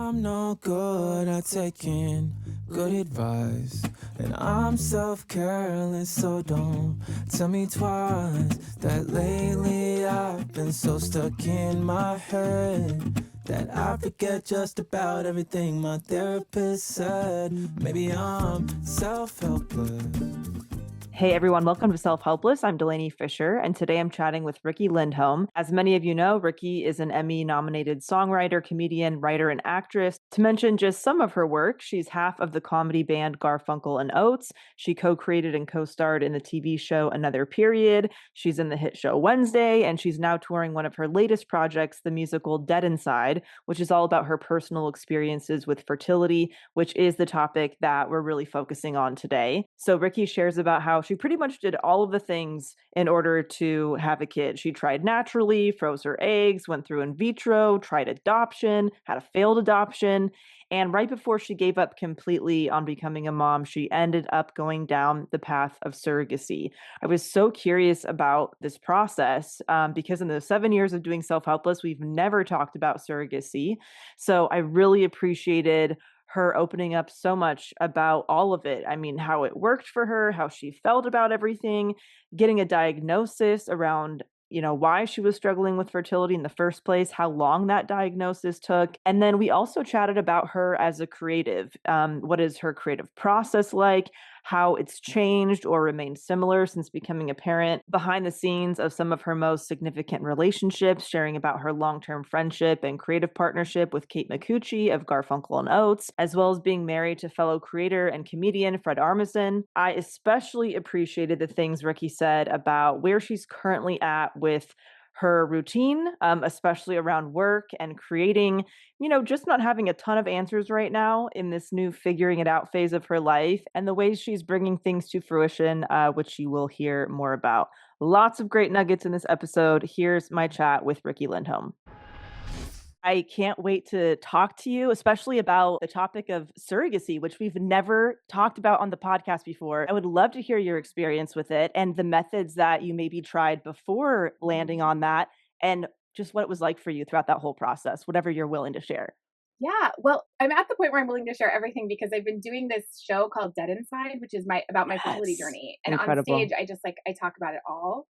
I'm no good at taking good advice, and I'm self-careless, so don't tell me twice that lately I've been so stuck in my head that I forget just about everything my therapist said. Maybe I'm self-helpless. Hey everyone, welcome to Self-Helpless. I'm Delanie Fischer, and today I'm chatting with Riki Lindhome. As many of you know, Riki is an Emmy-nominated songwriter, comedian, writer, and actress. To mention just some of her work, she's half of the comedy band Garfunkel and Oates. She co-created and co-starred in the TV show Another Period. She's in the hit show Wednesday, and she's now touring one of her latest projects, the musical Dead Inside, which is all about her personal experiences with fertility, which is the topic that we're really focusing on today. So Riki shares about how she pretty much did all of the things in order to have a kid. She tried naturally, froze her eggs, went through in vitro, tried adoption, had a failed adoption. And right before she gave up completely on becoming a mom, she ended up going down the path of surrogacy. I was so curious about this process because in the 7 years of doing Self-Helpless, we've never talked about surrogacy. So I really appreciated her opening up so much about all of it. I mean, how it worked for her, how she felt about everything, getting a diagnosis around, why she was struggling with fertility in the first place, how long that diagnosis took. And then we also chatted about her as a creative. What is her creative process like? How it's changed or remained similar since becoming a parent, behind the scenes of some of her most significant relationships, sharing about her long-term friendship and creative partnership with Kate Micucci of Garfunkel and Oates, as well as being married to fellow creator and comedian Fred Armisen. I especially appreciated the things Riki said about where she's currently at with her routine, especially around work and creating, just not having a ton of answers right now in this new figuring it out phase of her life, and the ways she's bringing things to fruition, which you will hear more about. Lots of great nuggets in this episode. Here's my chat with Riki Lindhome. I can't wait to talk to you, especially about the topic of surrogacy, which we've never talked about on the podcast before. I would love to hear your experience with it and the methods that you maybe tried before landing on that, and just what it was like for you throughout that whole process, whatever you're willing to share. Yeah, well, I'm at the point where I'm willing to share everything because I've been doing this show called Dead Inside, which is my fertility Yes. journey. And on stage, Incredible. I just I talk about it all.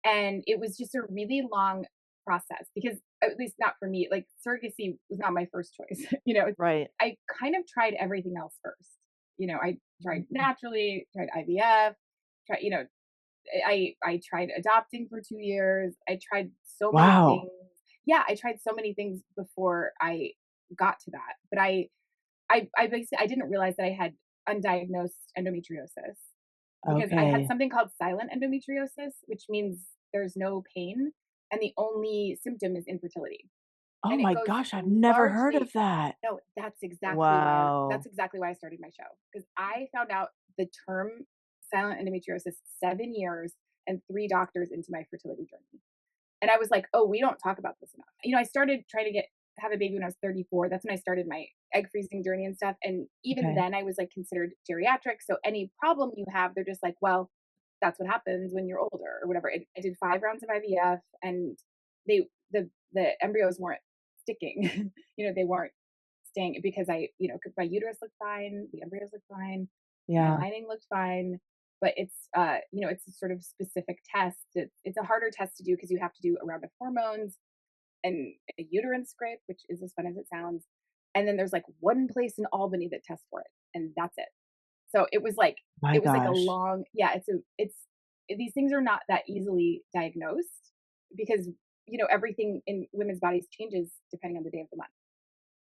And it was just a really long process because at least not for me, like surrogacy was not my first choice. Right. I kind of tried everything else first. I tried Mhm. naturally, tried IVF, I tried adopting for 2 years. I tried so many Wow. things. Yeah, I tried so many things before I got to that. But I basically I didn't realize that I had undiagnosed endometriosis because I had Okay. something called silent endometriosis, which means there's no pain and the only symptom is infertility. Oh And it my goes gosh, I've never heard of largely that. no, Wow. that's exactly why I started my show because I found out the term silent endometriosis 7 years and 3 doctors into my fertility journey. And I was like, "Oh, we don't talk about this enough." I started trying to get have a baby when I was 34. That's when I started my egg freezing journey and stuff. And even Okay. then I was like considered geriatric. So any problem you have, they're just like, "Well, that's what happens when you're older or whatever." I did 5 rounds of IVF and they the embryos weren't sticking. They weren't staying because my uterus looked fine, the embryos looked fine, my Yeah. lining looked fine, but it's a sort of specific test. It's a harder test to do because you have to do a round of hormones and a uterine scrape, which is as fun as it sounds. And then there's like one place in Albany that tests for it, and that's it. So My it was like a gosh. long, yeah. These things are not that easily diagnosed because everything in women's bodies changes depending on the day of the month.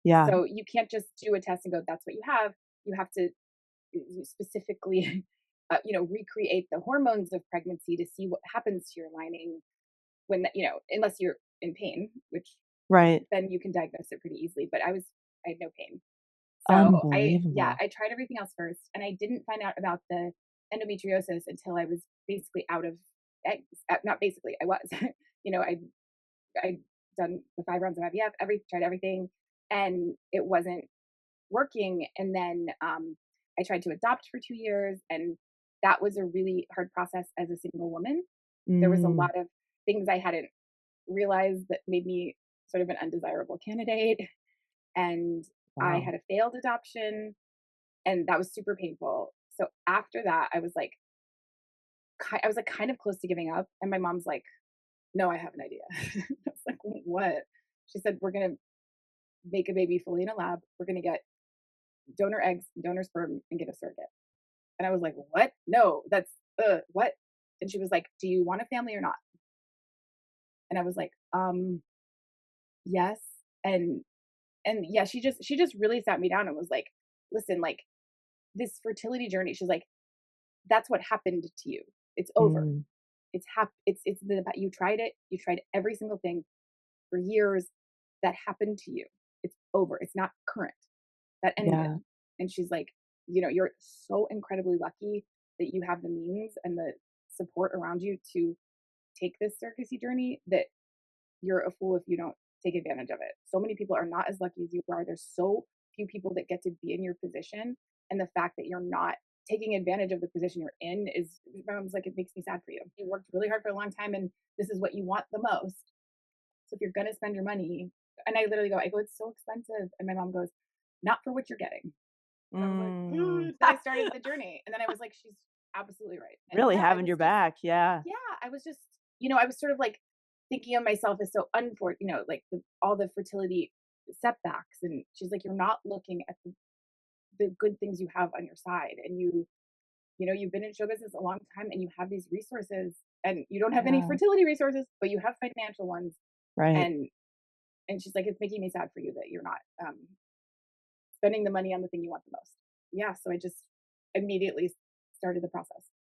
Yeah. So you can't just do a test and go, that's what you have. You have to specifically, recreate the hormones of pregnancy to see what happens to your lining unless you're in pain, which Right. then you can diagnose it pretty easily. But I had no pain. So Unbelievable. I tried everything else first and I didn't find out about the endometriosis until I was basically out of eggs. Not basically, I was, I done the 5 rounds of IVF, tried everything and it wasn't working. And then I tried to adopt for 2 years, and that was a really hard process as a single woman. There was a Mm. lot of things I hadn't realized that made me sort of an undesirable candidate. And I Wow. had a failed adoption, and that was super painful. So after that, I was like kind of close to giving up, and my mom's like, "No, I have an idea." I was like, "What?" She said, "We're gonna make a baby fully in a lab. We're gonna get donor eggs, donor sperm, and get a surrogate." And I was like, "What? No, that's what?" And she was like, "Do you want a family or not?" And I was like, yes." And yeah, she just really sat me down and was like, "Listen, like this fertility journey," she's like, "That's what happened to you. It's over. Mm, You tried it. You tried every single thing for years that happened to you. It's over. It's not current. That ended." yeah. And she's like, "You're so incredibly lucky that you have the means and the support around you to take this surrogacy journey, that you're a fool if you don't take advantage of it. So many people are not as lucky as you are. There's so few people that get to be in your position. And the fact that you're not taking advantage of the position you're in is," my mom's like, "it makes me sad for you. You worked really hard for a long time and this is what you want the most. So if you're going to spend your money," and I go, "It's so expensive." And my mom goes, "Not for what you're getting." And I was like, Mm. Then I started the journey. And then I was like, she's absolutely right. And Really yeah, having your back. Yeah. I was just, I was sort of like thinking of myself as so unfortunate, like all the fertility setbacks. And she's like, "You're not looking at the good things you have on your side. And you've been in show business a long time and you have these resources, and you don't have any Yeah. fertility resources, but you have financial ones." Right. And she's like, "It's making me sad for you that you're not spending the money on the thing you want the most." Yeah. So I just immediately started the process.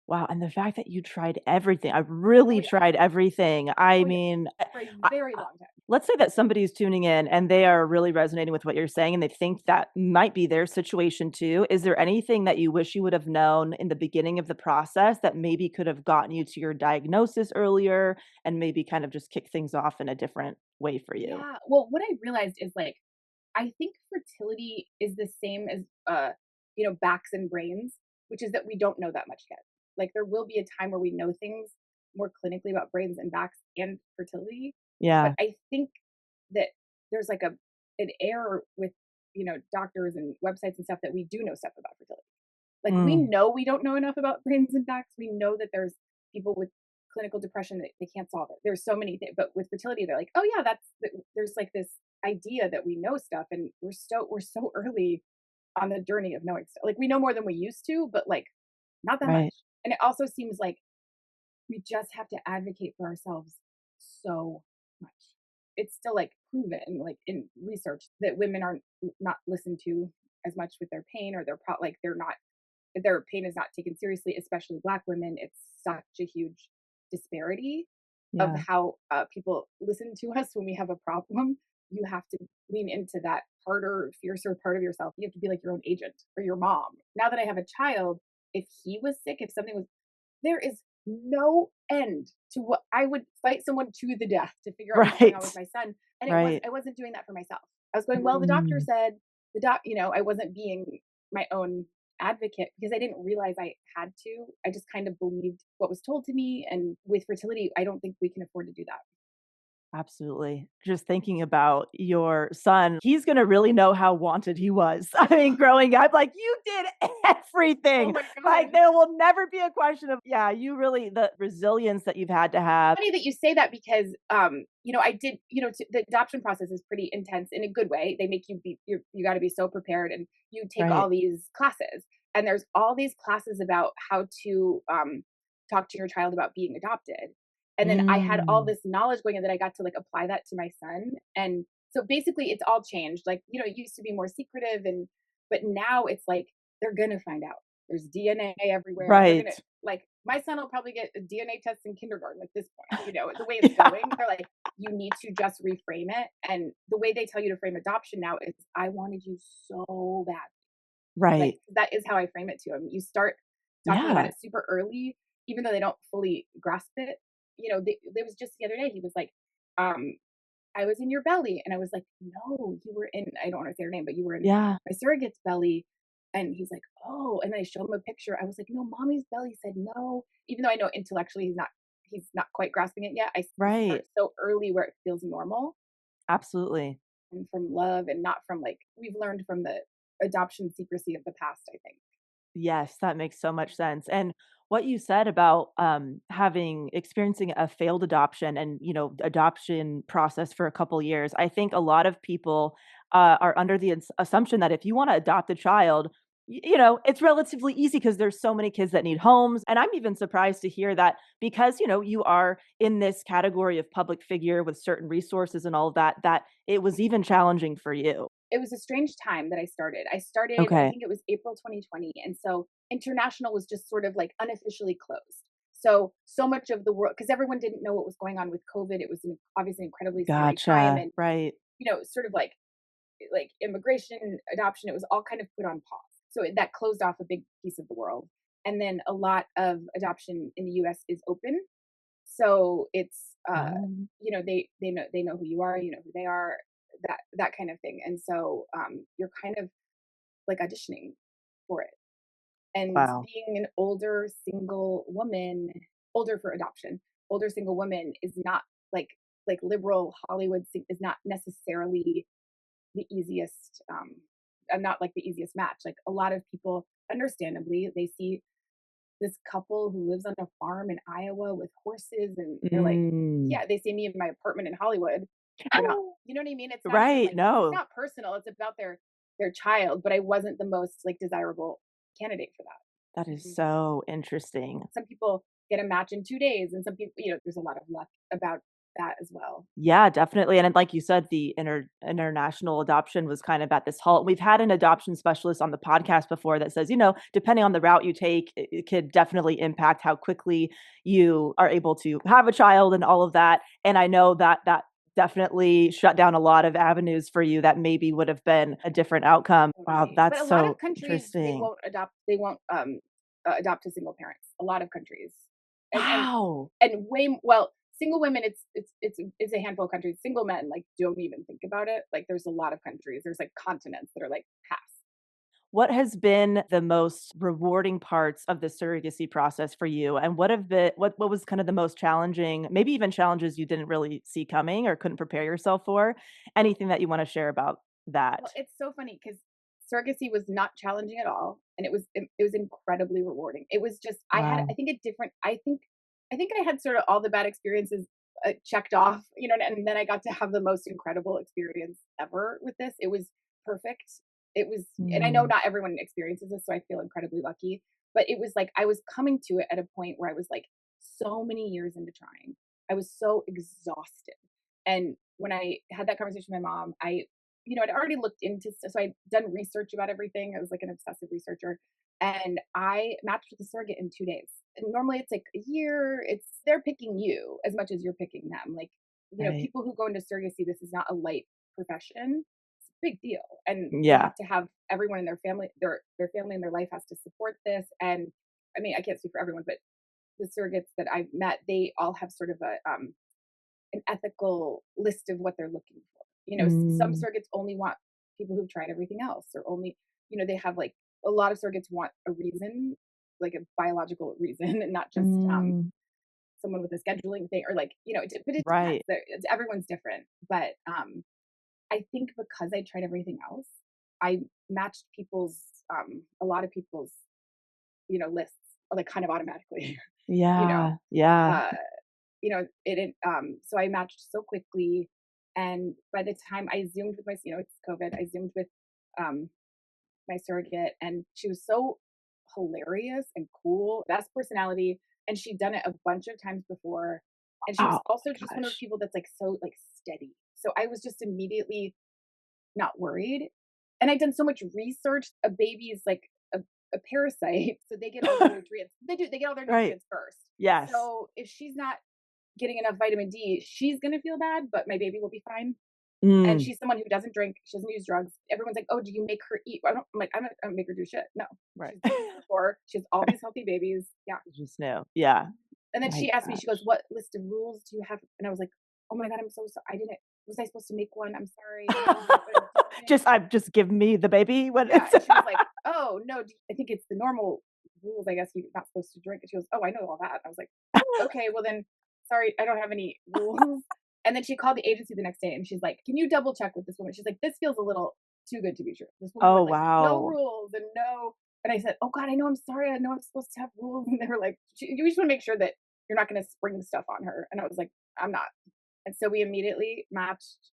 Wow, and the fact that you tried everything, I Oh really yeah. tried everything. I Oh yeah. mean, For a I very I long time. let's say that somebody's tuning in and they are really resonating with what you're saying and they think that might be their situation too. Is there anything that you wish you would have known in the beginning of the process that maybe could have gotten you to your diagnosis earlier and maybe kind of just kick things off in a different way for you? Yeah. Well, what I realized is like, I think fertility is the same as backs and brains, which is that we don't know that much yet. Like there will be a time where we know things more clinically about brains and backs and fertility, but Yeah. I think that there's like an error with doctors and websites and stuff, that we do know stuff about fertility. Like we Mm, know we don't know enough about brains and backs. We know that there's people with clinical depression that they can't solve it. There's so many things, but with fertility, they're like, "Oh yeah, there's like this idea that we know stuff," and we're so early on the journey of knowing stuff. Like we know more than we used to, but like not that much. right. And it also seems like we just have to advocate for ourselves so much. It's still like proven, like in research, that women aren't not listened to as much with their pain, or like they're not, their pain is not taken seriously, especially Black women. It's such a huge disparity of Yeah. how people listen to us when we have a problem. You have to lean into that harder, fiercer part of yourself. You have to be like your own agent or your mom. Now that I have a child, if he was sick, if something was, there is no end to what I would fight someone to the death to figure out what's going on with Right. my son. And Right. I wasn't doing that for myself. I was going, well, the doctor Mm. said, I wasn't being my own advocate because I didn't realize I had to. I just kind of believed what was told to me. And with fertility, I don't think we can afford to do that. Absolutely. Just thinking about your son, he's gonna really know how wanted he was. I mean, growing up, like, you did Oh everything. my Like, God. there will never be a question of yeah, you really the resilience that you've had to have. Funny that you say that because, I did, the adoption process is pretty intense in a good way. They make you got to be so prepared, and you take all Right. these classes, and there's all these classes about how to talk to your child about being adopted. And then I had all Mm. this knowledge going in that I got to like apply that to my son. And so basically it's all changed. Like, it used to be more secretive, but now it's like they're going to find out. There's DNA everywhere. They're going Right. to, like, my son will probably get a DNA test in kindergarten at this point. The way it's Yeah. going, they're like, you need to just reframe it. And the way they tell you to frame adoption now is, "I wanted you so bad." Like, Right. that is how I frame it to them. You start talking about Yeah. it super early, even though they don't fully grasp it. There was just the other day, he was like, um, "I was in your belly." And I was like, "No, you were in," I don't want to say her name, "but you were in Yeah. my surrogate's belly." And he's like, "Oh." And then I showed him a picture. I was like, "No, mommy's belly said no." Even though I know intellectually he's not quite grasping it yet. I start Right. so early where it feels normal. Absolutely. from love and not from like we've learned from the adoption secrecy of the past, I think. Yes, that makes so much sense. And what you said about having experiencing a failed adoption and adoption process for a couple years, I think a lot of people are under the assumption that if you want to adopt a child, it's relatively easy because there's so many kids that need homes. And I'm even surprised to hear that because you are in this category of public figure with certain resources and all of that, that it was even challenging for you. It was a strange time that I started. I Okay, think it was April 2020. And so international was just sort of like unofficially closed. So much of the world, because everyone didn't know what was going on with COVID. It was obviously incredibly scary time. gotcha. And, Right. sort of like immigration, adoption, it was all kind of put on pause. So that closed off a big piece of the world. And then a lot of adoption in the US is open. So it's Um, they know who you are, you know who they are, that kind of thing. And so you're kind of like auditioning for it. And wow. being an older single woman, older for adoption, older single woman is not like liberal Hollywood is not necessarily the easiest not like the easiest match. Like a lot of people understandably they see this couple who lives on a farm in Iowa with horses and they're like, Mm. yeah, they see me in my apartment in Hollywood. They're not, you know what I mean? It's not even Right, like it's no. not personal. It's about their child, but I wasn't the most like desirable candidate for That that. is so interesting. Some people get a match in 2 days, and some people, there's a lot of luck about that as well. Yeah, definitely, and then like you said, the international adoption was kind of at this halt. We've had an adoption specialist on the podcast before that says, depending on the route you take, it could definitely impact how quickly you are able to have a child and all of that, and I know that that definitely shut down a lot of avenues for you that maybe would have been a different outcome. Wow, Totally. But that's a lot so of countries interesting. they won't adopt to single parents. A lot of countries. And and Wow. and well, single women it's a handful of countries. Single men like don't even think about it. Like there's a lot of countries. There's like continents that are like pass. What has been the most rewarding parts of the surrogacy process for you? And what was kind of the most challenging, maybe even challenges you didn't really see coming or couldn't prepare yourself for? Anything that you want to share about Well, that? it's so funny because surrogacy was not challenging at all, and it was incredibly rewarding. It was just I had I Wow. think a different I think I had sort of all the bad experiences checked off, and then I got to have the most incredible experience ever with this. It was perfect. It was, and I know Mm, not everyone experiences this, so I feel incredibly lucky. But it was like I was coming to it at a point where I was like so many years into trying. I was so exhausted. And when I had that conversation with my mom, I'd already looked into stuff. So I'd done research about everything. I was like an obsessive researcher. And I matched with a surrogate in 2 days. And normally it's like a year. They're picking you as much as you're picking them. Like, right. people who go into surrogacy, this is not a light profession. It's a big deal. And they Yeah. have to have everyone in their family and their life has to support this. And I mean, I can't speak for everyone, but the surrogates that I've met, they all have sort of an ethical list of what they're looking for. Some Mm, surrogates only want people who've tried everything else, or only, they have like a lot of surrogates want a reason, like a biological reason, and not just mm, someone with a scheduling thing, or like, but it depends. right. Everyone's different. But I think because I tried everything else, I matched a lot of people's, lists like kind of automatically, you know. Yeah. Yeah. Uh, so I matched so quickly. And by the time I zoomed with it's COVID, I zoomed with um, my surrogate, and she was so hilarious and cool, best personality. And she'd done it a bunch of times before. And she was Oh also my just one of those gosh. people that's like so like steady. So I was just immediately not worried. And I'd done so much research. A baby is like a parasite, so they get all their nutrients. They get all their Right. nutrients first. Yes. So if she's not getting enough vitamin D, she's gonna feel bad, but my baby will be fine. And Mm, she's someone who doesn't drink, she doesn't use drugs. Everyone's like, "Oh, do you make her eat?" I don't make her do shit. No, right. she's done this before. She has all these healthy babies. Yeah. Just knew. Yeah. And then My she asked me, she goes, gosh. "What list of rules do you have?" And I was like, "Oh my god, I'm so sorry. I didn't. Was I supposed to make one? I'm sorry. I don't know what I'm doing." Just give me the baby when Yeah, it's and she was like, "Oh no, I think it's the normal rules. I guess you're not supposed to drink." And she goes, "Oh, I know all that." I was like, "Okay, well then, sorry, I don't have any rules." And then she called the agency the next day and she's like, "Can you double check with this woman?" She's like, "This feels a little too good to be true." This woman Oh, went like, "No wow. rules and no." And I said, "Oh God, I know. I'm sorry. I know I'm supposed to have rules." And they were like, "You just want to make sure that you're not going to spring stuff on her." And I was like, "I'm not." And so we immediately matched,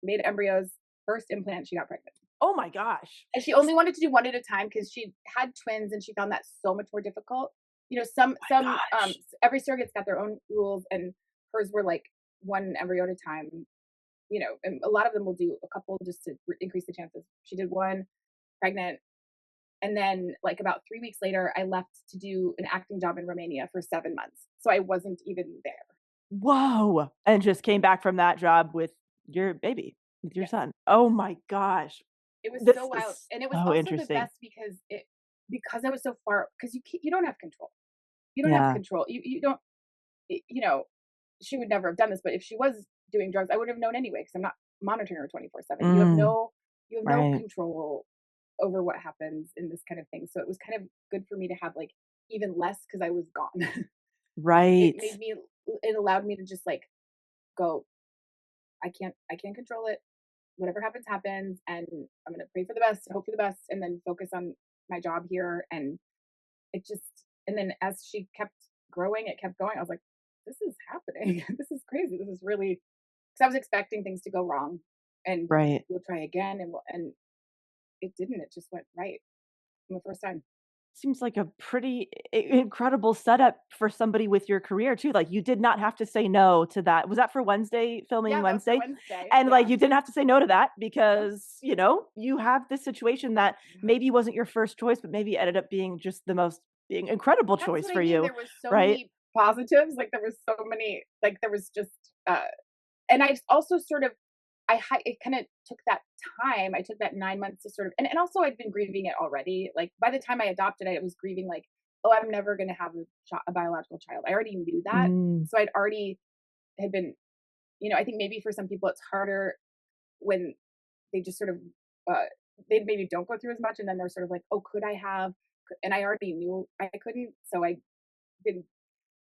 made embryos. First implant, she got pregnant. Oh my gosh. And she only wanted to do one at a time because she had twins and she found that so much more difficult. You know, Gosh. every surrogate's got their own rules, and hers were like one embryo at a time. You know, and a lot of them will do a couple just to increase the chances. She did one, pregnant, and then like about 3 weeks later, I left to do an acting job in Romania for 7 months, so I wasn't even there. Whoa. And just came back from that job with your baby, with your Yes. son. Oh my gosh. It was This so wild, is and it was so also the interesting. best because I was so far because you don't have control. You don't have Yeah. control. You don't you know, she would never have done this, but if she was doing drugs, I would have known anyway because I'm not monitoring her 24/7. Mm, You have no right. control over what happens in this kind of thing. So it was kind of good for me to have like even less because I was gone. it Right. made me it allowed me to just like go, I can't control it. Whatever happens, happens, and I'm gonna pray for the best, hope for the best, and then focus on my job here. And it just and then as she kept growing, it kept going. I was like, this is happening. This is crazy. This is really because I was expecting things to go wrong, and Right. we'll try again, and it didn't. It just went right from the first time. Seems like a pretty incredible setup for somebody with your career too. Like you did not have to say no to that. Was that for Wednesday, filming Yeah, that was for Wednesday? Wednesday. And like Yeah. you didn't have to say no to that Nope. because, you have this situation that Yeah. maybe wasn't your first choice, but maybe ended up being just the most being incredible That's choice what for I mean. you, There was so right? many positives. Like there was so many. Like there was just. And I also sort of it kind of took that time. I took that 9 months to sort of, and also I'd been grieving it already. Like by the time I adopted, I was grieving like, oh, I'm never going to have a biological child. I already knew that, Mm, so I'd already had been. I think maybe for some people it's harder when they just sort of uh, they maybe don't go through as much, and then they're sort of like, oh, could I have? And I already knew I couldn't, so I been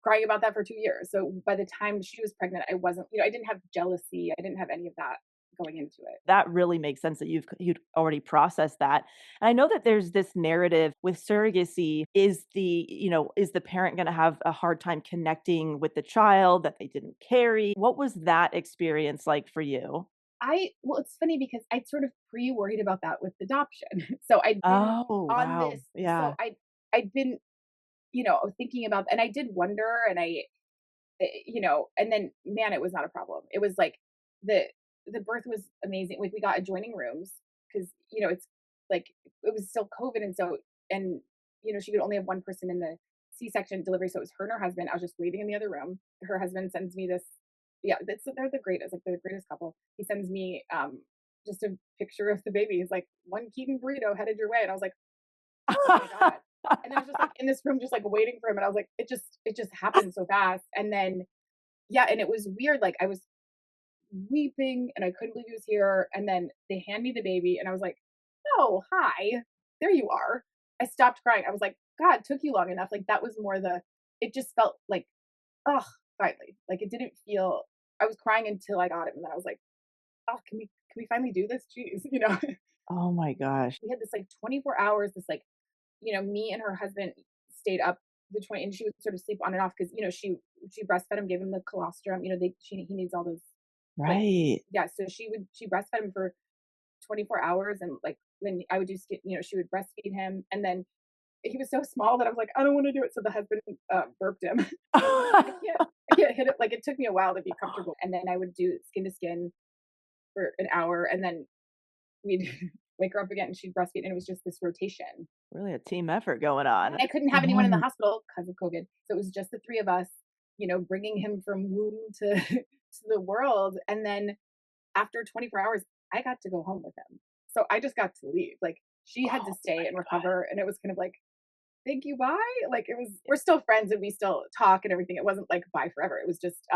crying about that for 2 years. So by the time she was pregnant, I wasn't, I didn't have jealousy. I didn't have any of that going into it. that really makes sense that you'd already processed that. And I know that there's this narrative with surrogacy is the parent going to have a hard time connecting with the child that they didn't carry? What was that experience like for you? Well, it's funny because I sort of pre-worried about that with adoption. So I'd been Oh, on wow. this, so Yeah. I'd been, thinking about, and I did wonder, and and then man, it was not a problem. It was like the the birth was amazing. Like we got adjoining rooms because it's like it was still COVID, and so and she could only have one person in the C-section delivery, so it was her and her husband. I was just waiting in the other room. Her husband sends me this. Yeah, they're the greatest, like the greatest couple. He sends me just a picture of the baby. He's like, "One Keaton burrito headed your way," and I was like, "Oh my god." And then I was just like in this room, just like waiting for him, and I was like, it just happened so fast. And then yeah, and it was weird. Like I was weeping and I couldn't believe he was here. And then they hand me the baby and I was like, oh, hi, there you are. I stopped crying. I was like, God, took you long enough. Like that was more it just felt like, oh, finally. Like it didn't feel, I was crying until I got him. And then I was like, oh, can we finally do this? Jeez, Oh my gosh. we had this like 24 hours, this like, me and her husband stayed up the 20, and she would sort of sleep on and off because, she breastfed him, gave him the colostrum, he needs all those like, Right. yeah, so she breastfed him for 24 hours, and, like, then I would do sk she would breastfeed him, and then he was so small that I was like, "I don't wanna do it," so the husband, burped him. I was like, I can't hit it." Like, it took me a while to be comfortable, and then I would do skin to skin for an hour, and then we'd wake her up again, and she'd breastfeed, and it was just this rotation. Really a team effort going Yeah, on. and I couldn't have anyone in the Um, hospital because of COVID, so it was just the 3 of us, bringing him from womb to to the world, and then after 24 hours, I got to go home with him. So I just got to leave. Like she had to oh stay my and god. recover. And it was kind of like, thank you, bye. Like we're still friends and we still talk and everything. It wasn't like bye forever. It was just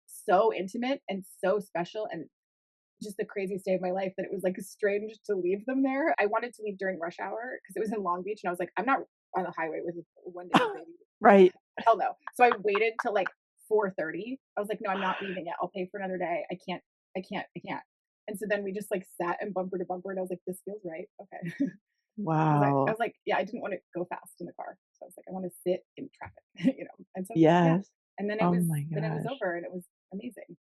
so intimate and so special and just the craziest day of my life that it was like strange to leave them there. I wanted to leave during rush hour because it was in Long Beach and I was like, I'm not on the highway with a 1 day old baby. Right. Hell no. So I waited till like 4:30. I was like, "No, I'm not leaving it. I'll pay for another day. I can't, I can't, I can't." And so then we just like sat and bumper to bumper, and I was like, "This feels right." Okay. Because I Wow. was like, yeah, I didn't want to go fast in the car. So I was like, I want to sit in traffic, And so yeah. Yes. And Oh my then it was gosh. over and it was amazing.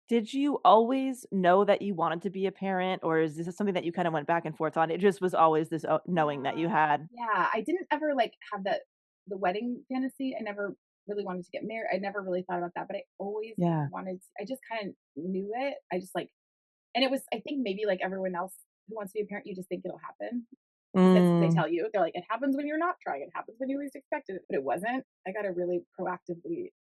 Did you always know that you wanted to be a parent, or is this something that you kinda went back and forth on? It just was always this, knowing that you Yeah. had. Yeah. I didn't ever like have the wedding fantasy. I never really wanted to get married. I never really thought about that, but I always Yeah. I just kind of knew it. I just like, and it was, I think maybe like everyone else who wants to be a parent, you just think it'll happen. Because that's what they Mm, tell you. They're like, it happens when you're not trying. It happens when you least expected it. But it wasn't. I got to really proactively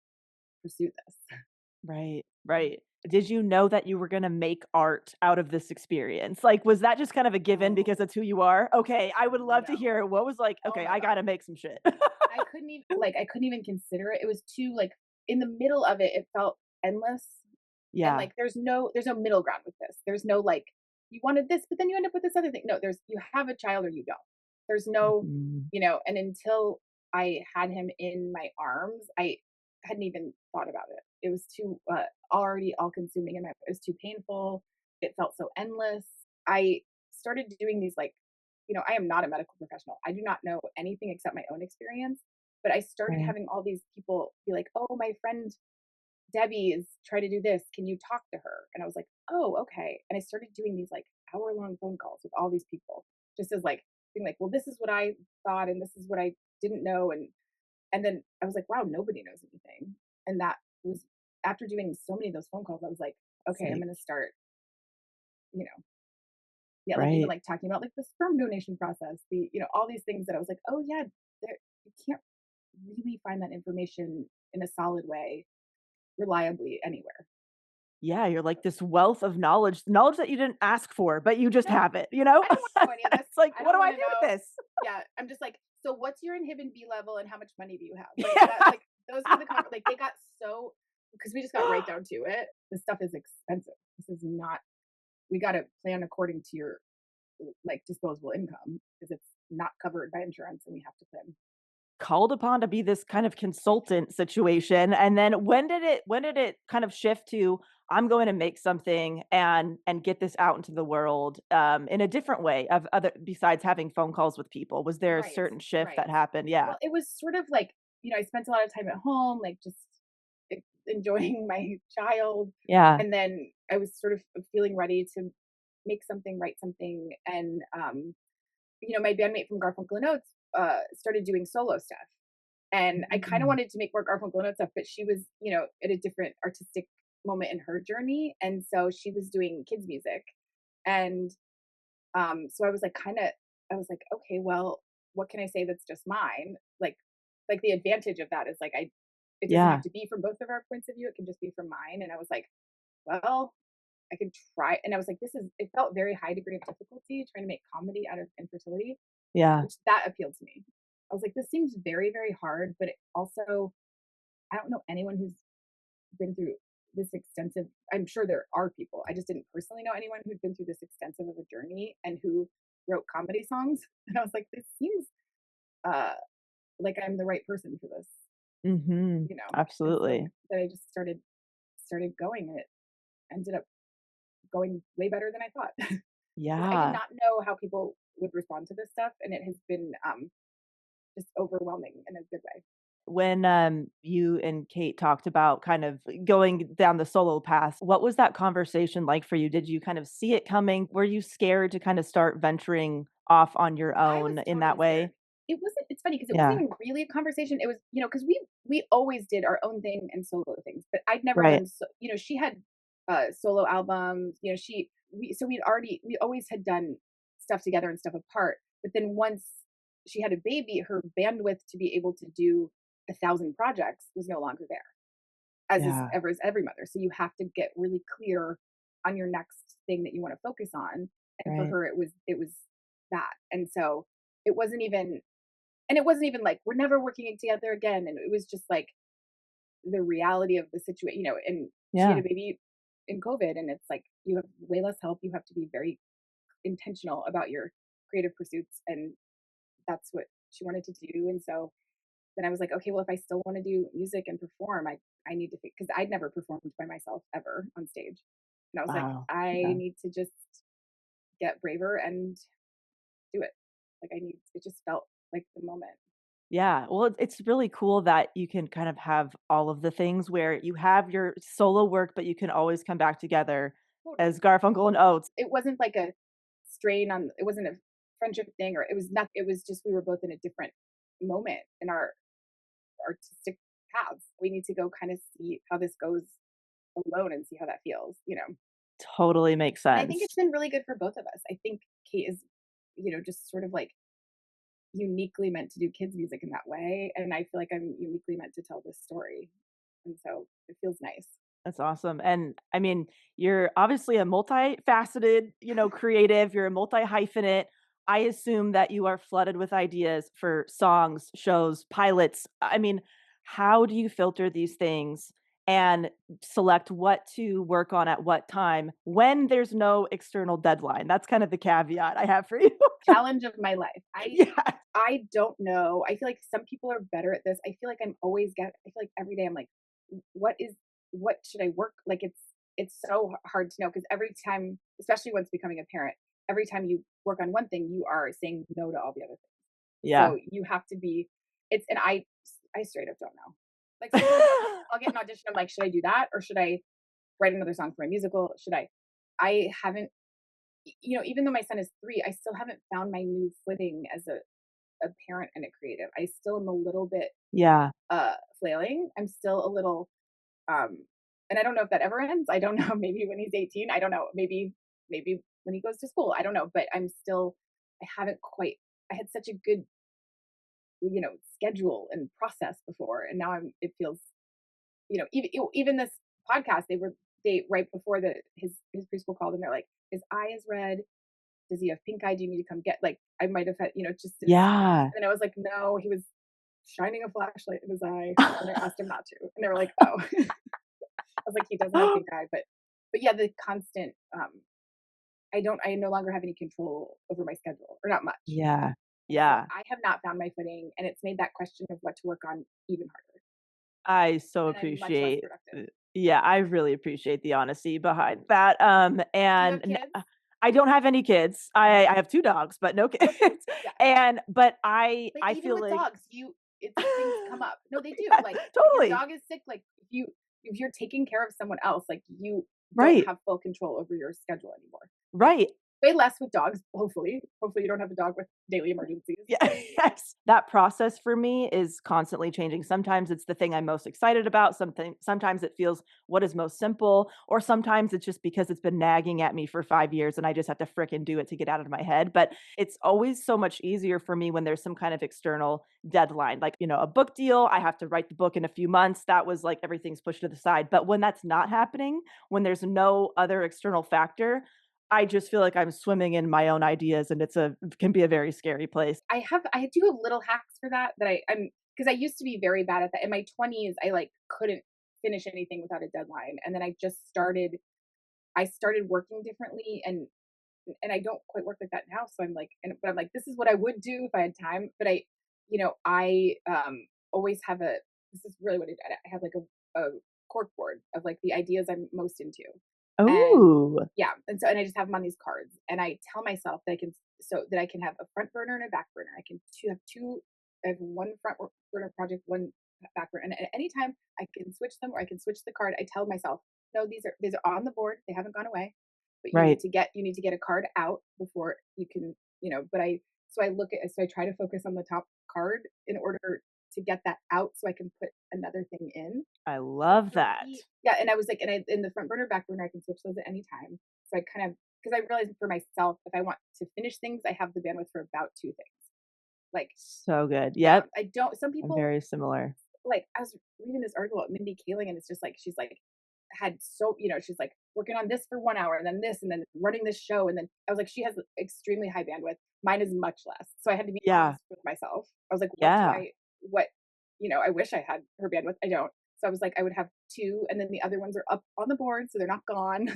pursue this. right, right. Did you know that you were gonna make art out of this experience? Like, was that just kind of a given because No, that's who you are? Okay, I would love to no. hear what was like, Oh "Okay, my I God. gotta make some shit." I couldn't even consider it. It was too like in the middle of it, it felt endless. And Yeah. like there's no middle ground with this. There's no like you wanted this, but then you end up with this other thing. No, there's you have a child or you don't. There's no, Mhm. and until I had him in my arms, I hadn't even thought about it. It was too already all consuming and it was too painful. It felt so endless. I started doing these like, I am not a medical professional. I do not know anything except my own experience. But I started Right, having all these people be like, "Oh, my friend Debbie is trying to do this. Can you talk to her?" And I was like, "Oh, okay." And I started doing these like hour-long phone calls with all these people, just as like being like, "Well, this is what I thought, and this is what I didn't know." And then I was like, "Wow, nobody knows anything." And that was after doing so many of those phone calls, I was like, "Okay, I'm sake. gonna start, you know, yeah, like even Right. like talking about like the sperm donation process, all these things that I was like, oh yeah, you can't really find that information in a solid way reliably anywhere." Yeah, you're like this wealth of knowledge that you didn't ask for, but you just No, have it, you know? I don't want to know any of this. It's like, I "What don't do want I to do with know. this?" Yeah, I'm just like, so what's your inhibin B level and how much money do you have? Like Yeah. that, like those were like they got so because we just got right down to it. This stuff is expensive. This is not. We got to plan according to your like disposable income because it's not covered by insurance, and we have to plan. Called upon to be this kind of consultant situation, and then when did it kind of shift to, "I'm going to make something and get this out into the world," in a different way of other besides having phone calls with people? Was there a Right, certain shift right. that happened? Yeah. Well, it was sort of like, I spent a lot of time at home, like just enjoying my child. Yeah. And then I was sort of feeling ready to make something, write something. And, my bandmate from Garfunkel and Oates started doing solo stuff. And I kind of Mm. wanted to make more Garfunkel and Oates stuff, but she was, at a different artistic moment in her journey. And so she was doing kids music. And so I was like, I was like, okay, well, what can I say that's just mine? Like the advantage of that is like, it doesn't have Yeah. to be from both of our points of view. It can just be from mine. And I was like, well, I can try. And I was like, it felt very high degree of difficulty trying to make comedy out of infertility, Yeah. which that appealed to me. I was like, this seems very, very hard, but it also, I don't know anyone who's been through this extensive. I'm sure there are people. I just didn't personally know anyone who'd been through this extensive of a journey and who wrote comedy songs. And I was like, this seems uh like I'm the right person for this, Mhm. And so Absolutely. then I just started going and it ended up going way better than I thought. Because I did Yeah. not know how people would respond to this stuff and it has been just overwhelming in a good way. When, you and Kate talked about kind of going down the solo path, what was that conversation like for you? Did you kind of see it coming? Were you scared to kind of start venturing off on your I was own in that totally scared. way? It's funny because it wasn't Yeah, even really a conversation. It was, because we always did our own thing and solo things, but I'd never right. done she had solo albums, we always had done stuff together and stuff apart. But then once she had a baby, her bandwidth to be able to do 1,000 projects was no longer there, Yeah, as every mother. So you have to get really clear on your next thing that you want to focus on. And for right. her it was that. And so it wasn't even like we're never working together again. And it was just like the reality of the situation, and she had Yeah, a baby in COVID and it's like you have way less help. You have to be very intentional about your creative pursuits. And that's what she wanted to do. And so then I was like, okay, well, if I still want to do music and perform, I need to, because I'd never performed by myself ever on stage. And I was like, Wow. I Yeah. need to just get braver and do it. Like it just felt like the moment. Yeah. Well, it's really cool that you can kind of have all of the things where you have your solo work, but you can always come back together as Totally. Garfunkel and Oates. It wasn't like a strain on, it wasn't a friendship thing, or it was not, it was just, we were both in a different moment in our artistic paths. We need to go kind of see how this goes alone and see how that feels, you know. Totally makes And I think sense. it's been really good for both of us. I think Kate is, just sort of like uniquely meant to do kids music in that way, and I feel like I'm uniquely meant to tell this story, and so it feels nice. That's awesome. And I mean, you're obviously a multifaceted, creative, you're a multi-hyphenate. I assume that you are flooded with ideas for songs, shows, pilots. I mean, how do you filter these things and select what to work on at what time when there's no external deadline? That's kind of the caveat I have for you. Challenge of my life. Yeah. I don't know. I feel like some people are better at this. I feel like I feel like every day I'm like, what is, what should I work? Like it's so hard to know, because every time, especially once becoming a parent, every time you work on one thing, you are saying no to all the other things. Yeah. So you have to be, and I straight up don't know. Like sometimes I'll get an audition. I'm like, should I do that, or should I write another song for my musical? Should I haven't, even though my son is 3, I still haven't found my new footing as a parent and a creative. I still am a little bit Yeah. flailing. I'm still a little um and I don't know if that ever ends. I don't know. Maybe when he's 18. I don't know. Maybe when he goes to school. I don't know. But I haven't quite, I had such a good, schedule and process before. And now it feels, even this podcast, they right before his preschool called, and they're like, his eye is red. Does he have pink eye? Do you need to come get, like, I might have had, Yeah. and I was like, no, he was shining a flashlight in his eye, and I asked him not to. And they were like, oh. I was like, he doesn't have pink eye, but yeah, the constant, I no longer have any control over my schedule, or not much. Yeah. And so Yeah. I have not found my footing, and it's made that question of what to work on even harder. I so And I'm much less appreciate productive. yeah, I really appreciate the honesty behind that, Do you have and kids? I don't have any kids. I have 2 dogs, but no kids, Yeah. but I But I even feel with like dogs, things come up. No, they do. yeah, Like, if your totally, dog is sick, like, if you're taking care of someone else, like, you don't right, have full control over your schedule anymore. Like, right. way less with dogs, hopefully. Hopefully you don't have a dog with daily emergencies. Yeah, yes. That process for me is constantly changing. Sometimes it's the thing I'm most excited about, sometimes it feels what is most simple, or sometimes it's just because it's been nagging at me for 5 years and I just have to fricking do it to get out of my head, but it's always so much easier for me when there's some kind of external deadline, like, a book deal, I have to write the book in a few months, that was like everything's pushed to the side, but when that's not happening, when there's no other external factor, I just feel like I'm swimming in my own ideas and can be a very scary place. I do have little hacks for that I'm, because I used to be very bad at that. In my 20s, I like couldn't finish anything without a deadline. And then I started working differently, and I don't quite work like that now. So I'm like, but I'm like, this is what I would do if I had time. But I always have this is really what I did. I have like a cork board of like the ideas I'm most into. And Oh, yeah, and I just have them on these cards, and I tell myself that I can have a front burner and a back burner. Have two, I have one burner project, one back burner, and at any time I can switch them, or I can switch the card. I tell myself, no, these are on the board. They haven't gone away, but right. you need to get a card out before you can, But I try to focus on the top card in order to get that out, so I can put another thing in. I So love for that. me, yeah, and I was like, in the front burner, back burner, I can switch those at any time. So I kind of, because I realized for myself, if I want to finish things, I have the bandwidth for about 2 things. Like, So good. yeah, Yep. I don't. Some I'm people, very similar. like, I was reading this article about Mindy Kaling, and it's just like she's like had so she's like working on this for 1 hour, and then this, and then running this show, and then I was like, she has extremely high bandwidth. Mine is much less. So I had to be Yeah. honest with myself. I was like, Yeah. what I wish I had her bandwidth. I don't. So I was like, I would have 2, and then the other ones are up on the board, so they're not gone.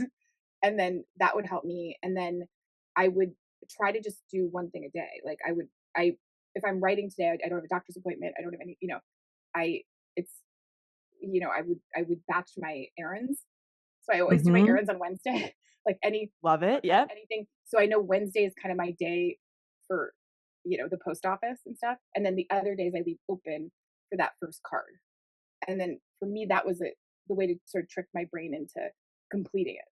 And then that would help me. And then I would try to just do one thing a day. Like I if I'm writing today, I don't have a doctor's appointment. I don't have any, I it's I would batch my errands. So I always do my Mhm. errands on Wednesday, like any Love it. Yep. anything. So I know Wednesday is kind of my day for, the post office and stuff. And then the other days I leave open for that first card. And then for me, that was the way to sort of trick my brain into completing it.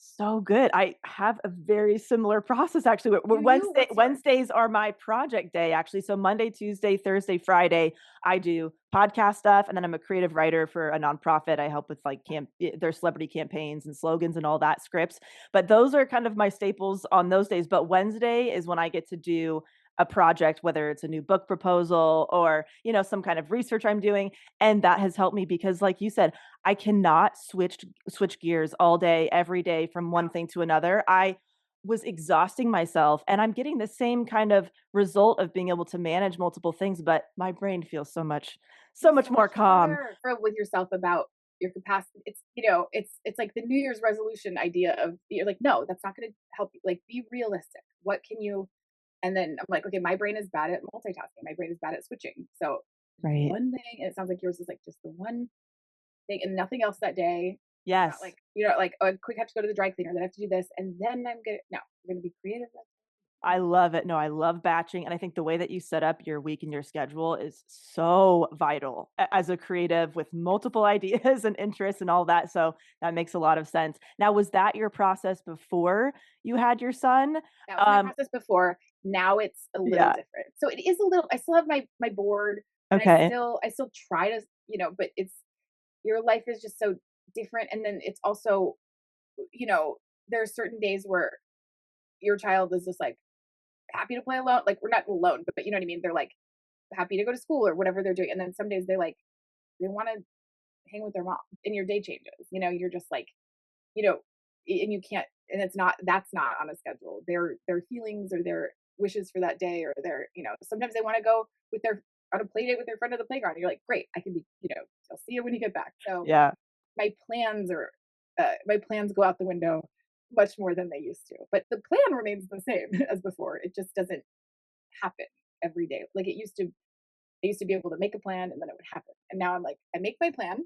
So good. I have a very similar process actually. Do you? What's yours? Wednesdays are my project day actually. So Monday, Tuesday, Thursday, Friday, I do podcast stuff, and then I'm a creative writer for a nonprofit. I help with like their celebrity campaigns and slogans and all that scripts. But those are kind of my staples on those days. But Wednesday is when I get to do a project, whether it's a new book proposal or, some kind of research I'm doing. And that has helped me because like you said, I cannot switch gears all day, every day from one thing to another. I was exhausting myself and I'm getting the same kind of result of being able to manage multiple things, but my brain feels so Feels much so more much calm. better for with yourself about your capacity. It's like the New Year's resolution idea of you're like, no, that's not going to help you. Like, be realistic. What can you? And then I'm like, okay, my brain is bad at multitasking. My brain is bad at switching. So Right. one thing, and it sounds like yours is like just the one thing and nothing else that day. Not Yes. like like, oh, I quick have to go to the dry cleaner. Then I have to do this, and then I'm gonna no, I'm gonna be creative. I love it. No, I love batching. And I think the way that you set up your week and your schedule is so vital as a creative with multiple ideas and interests and all that. So that makes a lot of sense. Now, was that your process before you had your son? That was my Um, process before. Now it's a little yeah. different. So it is a little. I still have my board, and Okay. I still try to but it's your life is just so different, and then it's also you know there are certain days where your child is just like happy to play alone. Like we're not alone, but you know what I mean. They're like happy to go to school or whatever they're doing, and then some days they want to hang with their mom, and your day changes. You're just like you know, and you can't, and that's not on a schedule. Their feelings or their wishes for that day, or sometimes they want to go with their on a play date with their friend at the playground. And you're like, great, I can be, I'll see you when you get back. So Yeah. my plans go out the window much more than they used to. But the plan remains the same as before. It just doesn't happen every day. Like I used to be able to make a plan and then it would happen. And now I'm like, I make my plan,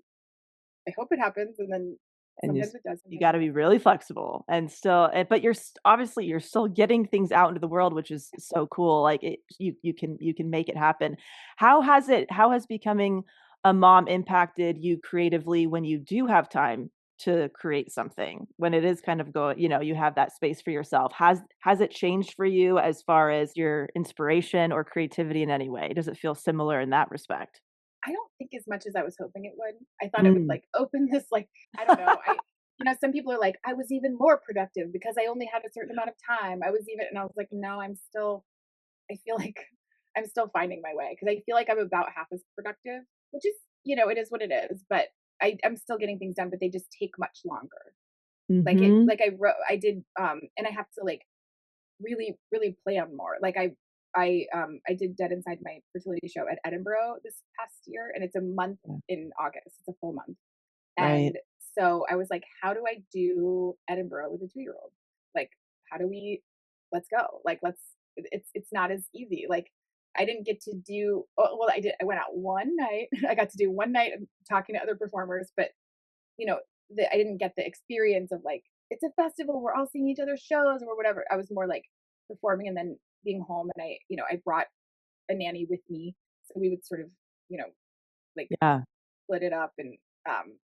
I hope it happens, and then And sometimes it does, you sometimes got it to be doesn't. really flexible and still, but obviously you're still getting things out into the world, which is so cool. Like you can make it happen. How has becoming a mom impacted you creatively when you do have time to create something, when it is kind of you have that space for yourself? Has it changed for you as far as your inspiration or creativity in any way? Does it feel similar in that respect? I don't think as much as I was hoping it would. I thought it would Mm. like open this like I don't know. Some people are like I was even more productive because I only had a certain amount of time. And I was like no, I feel like I'm still finding my way because I feel like I'm about half as productive, which is, it is what it is, but I'm still getting things done, but they just take much longer. Mhm. Like I wrote I did and I have to like really, really plan more. Like I did Dead Inside My Fertility Show at Edinburgh this past year, and it's a month Yeah. in August. It's a full month. Right. And so I was like, how do I do Edinburgh with a 2-year-old? Like, how do we let's go. Like it's not as easy. Like I didn't get to do well, I went out one night. I got to do one night of talking to other performers, but you know, I didn't get the experience of like it's a festival. We're all seeing each other's shows or whatever. I was more like performing and then being home, and I brought a nanny with me, so we would sort of, you know, like Yeah. split it up and um.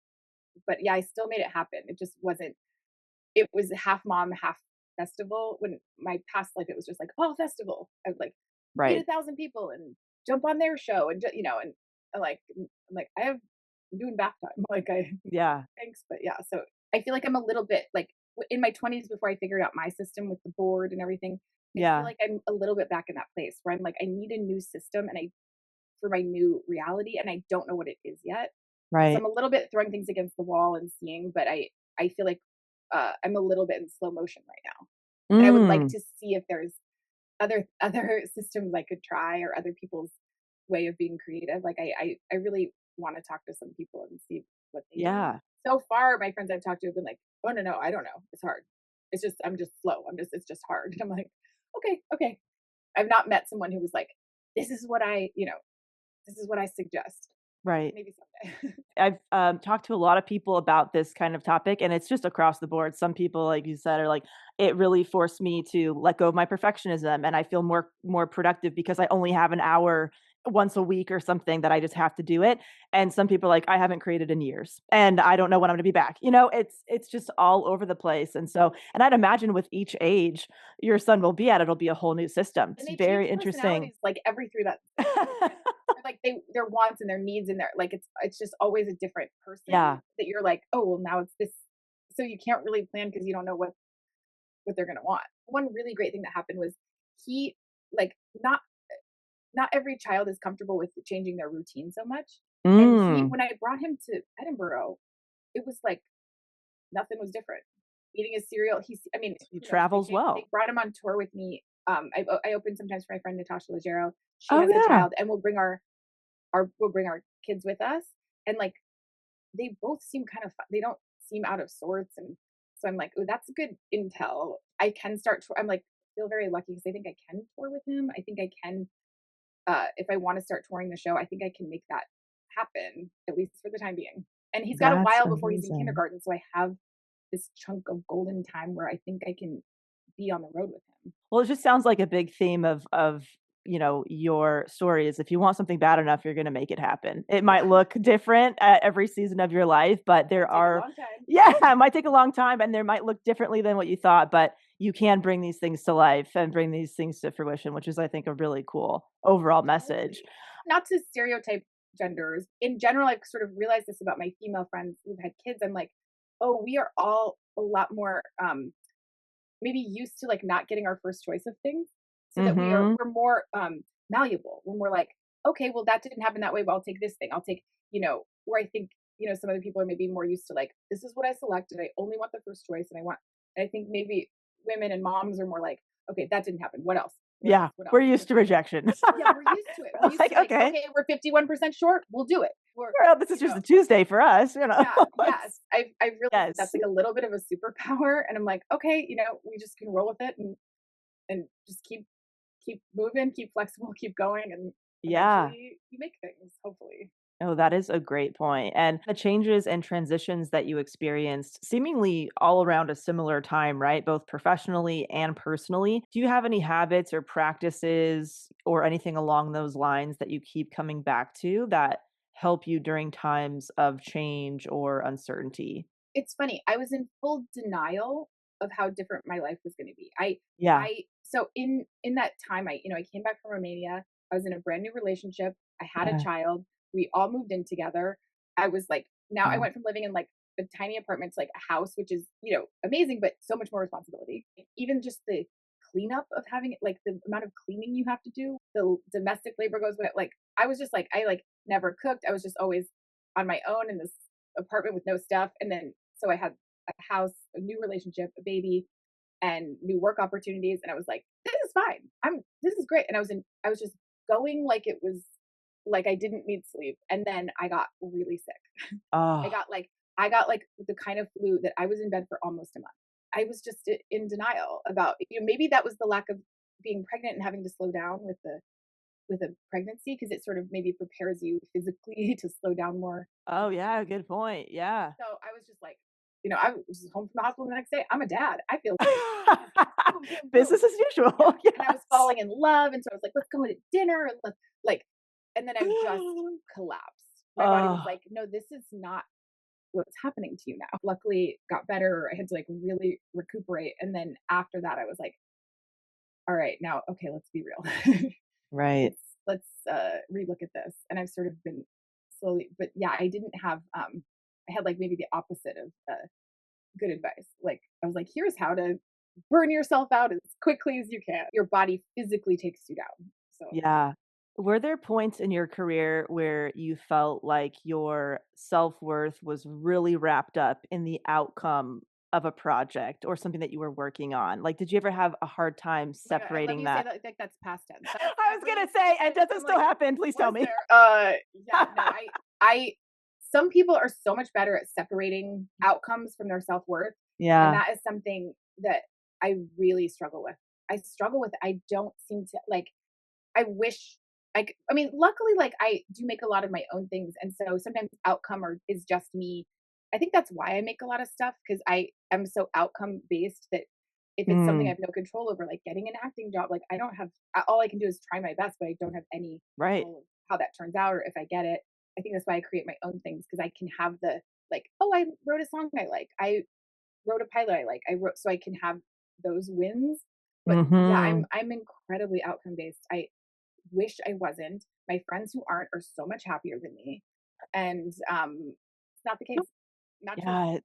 But yeah, I still made it happen. It just wasn't. It was half mom, half festival. When my past life, it was just like all festival. I would like meet Right. 1,000 people and jump on their show and and I'm like I'm doing bath time. Like I Yeah. thanks, but yeah, so I feel like I'm a little bit like in my 20s before I figured out my system with the board and everything. I feel Yeah. like I'm a little bit back in that place where I'm like I need a new system and I for my new reality and I don't know what it is yet. So Right. I'm a little bit throwing things against the wall and seeing, but I feel like I'm a little bit in slow motion right now. And I would like Mm. to see if there's other systems I could try or other people's way of being creative. Like I really want to talk to some people and see what they do. Yeah. So far, my friends I've talked to have been like, "Oh no, I don't know. It's hard. I'm just slow. It's just hard." And I'm like, "Okay, okay." I've not met someone who was like, this is what this is what I suggest. Right. Maybe someday. I've talked to a lot of people about this kind of topic, and it's just across the board. Some people, like you said, are like, it really forced me to let go of my perfectionism, and I feel more productive because I only have an hour once a week or something that I just have to do it. And some people are like, I haven't created in years, and I don't know when I'm going to be back. It's just all over the place. And so, and I'd imagine with each age your son will be at, it'll be a whole new system. And It's they change very interesting. personalities like every 3 months. Like different. Like their wants and their needs and their like it's just always a different Yeah. person that you're like, oh well now it's this. So you can't really plan because you don't know what they're gonna want. One really great thing that happened was he like not every child is comfortable with changing their routine so much. And Mm, when I brought him to Edinburgh, it was like nothing was different. Eating his cereal, I mean, he who knows? travels They well. brought him on tour with me. I open sometimes for my friend Natasha Leggero. She Oh has a yeah. child, and we'll bring our kids with us. And like they both seem kind of fun. They don't seem out of sorts, and so I'm like, oh, that's good intel. I can start. I'm like feel very lucky because I think I can tour with him. I think I can if I want to start touring the show, I think I can make that happen, at least for the time being. And he's got a That's while before he's in amazing. kindergarten, so I have this chunk of golden time where I think I can be on the road with him. Well, it just sounds like a big theme of your story is if you want something bad enough, you're gonna make it happen. It might Yeah, look different at every season of your life, but there might take a are long time. yeah, it might take a long time and there might look differently than what you thought, but you can bring these things to life and bring these things to fruition, which is, I think, a really cool overall message. Totally. Not to stereotype genders. In general, I've sort of realized this about my female friends who've had kids. I'm like, oh, we are all a lot more maybe used to like not getting our first choice of things so that Mhm. we're more malleable when we're like okay well that didn't happen that way but I'll take this thing I'll take where I think some other people are maybe more used to like this is what I selected I only want the first choice and I think maybe women and moms are more like okay that didn't happen what else Yeah, what we're else used what's to happening rejection. yeah we're used to it we're used Like, to like okay, okay we're 51% short we'll do it we're well, this is you just know a Tuesday for us, yeah, yes. I've realized that that's Yes. like a little bit of a superpower, and I'm like, okay, we just can roll with it and just keep moving, keep flexible, keep going, and Yeah. eventually you make things. Hopefully, Oh, that is a great point. And the changes and transitions that you experienced seemingly all around a similar time, right? Both professionally and personally. Do you have any habits or practices or anything along those lines that you keep coming back to that help you during times of change or uncertainty? it's funny. I was in full denial of how different my life was going to be. Yeah. I so in that time, I came back from Romania. I was in a brand new relationship. I had a Yeah. child. We all moved in together. I was like, now I Wow. went from living in like a tiny apartment to like a house, which is amazing, but so much more responsibility. Even just the cleanup of having it, like the amount of cleaning you have to do, the domestic labor goes with. Like I was just like I like never cooked. I was just always on my own in this apartment with no stuff, and then so I had a house, a new relationship, a baby, and new work opportunities. And I was like, this is fine. This is great. And I was just going like it was like I didn't need sleep. And then I got really sick. I Oh, got like, I got like the kind of flu that I was in bed for almost a month. I was just in denial about, maybe that was the lack of being pregnant and having to slow down with a pregnancy because it sort of maybe prepares you physically to slow down more oh yeah, physically. good point. Yeah. So I was just like, I was home from the hospital the next day. I'm a dad. I feel great. Boom, boom, boom. Business as Yeah. usual. And I was Yes. falling in love. And so I was like, let's go to dinner. And let's like, and then I just collapsed. My body was Oh, like, no, this is not what's happening to you now. Luckily got better. I had to like really recuperate. And then after that, I was like, all right, now, okay, let's be real. right. Let's relook at this. And I've sort of been slowly, but yeah, I didn't have, I had like maybe the opposite of good advice. Like I was like, here's how to burn yourself out as quickly as you can. Your body physically takes you down. So Yeah. Were there points in your career where you felt like your self-worth was really wrapped up in the outcome of a project or something that you were working on? Like, did you ever have a hard time oh my god, I love separating you say that? that like that's past tense. That was I was gonna definitely say, and present. does it I'm still like, happen? Please tell was me. there yeah, no, I some people are so much better at separating outcomes from their self-worth. And Yeah. that is something that I really struggle with. I struggle with I don't seem to like I wish I mean, luckily, like, I do make a lot of my own things, and so sometimes outcome is just me. I think that's why I make a lot of stuff because I am so outcome based that if it's something I Mm, have no control over, like getting an acting job, like I don't have all I can do is try my best, but I don't have any right. control of how that turns out or if I get it. I think that's why I create my own things because I can have the like, oh, I wrote a song I like. I wrote a pilot I like. I wrote so I can have those wins. But yeah, Mhm. I'm incredibly outcome based. I wish I wasn't. My friends who aren't are so much happier than me. And it's not the case. Not true. Yeah,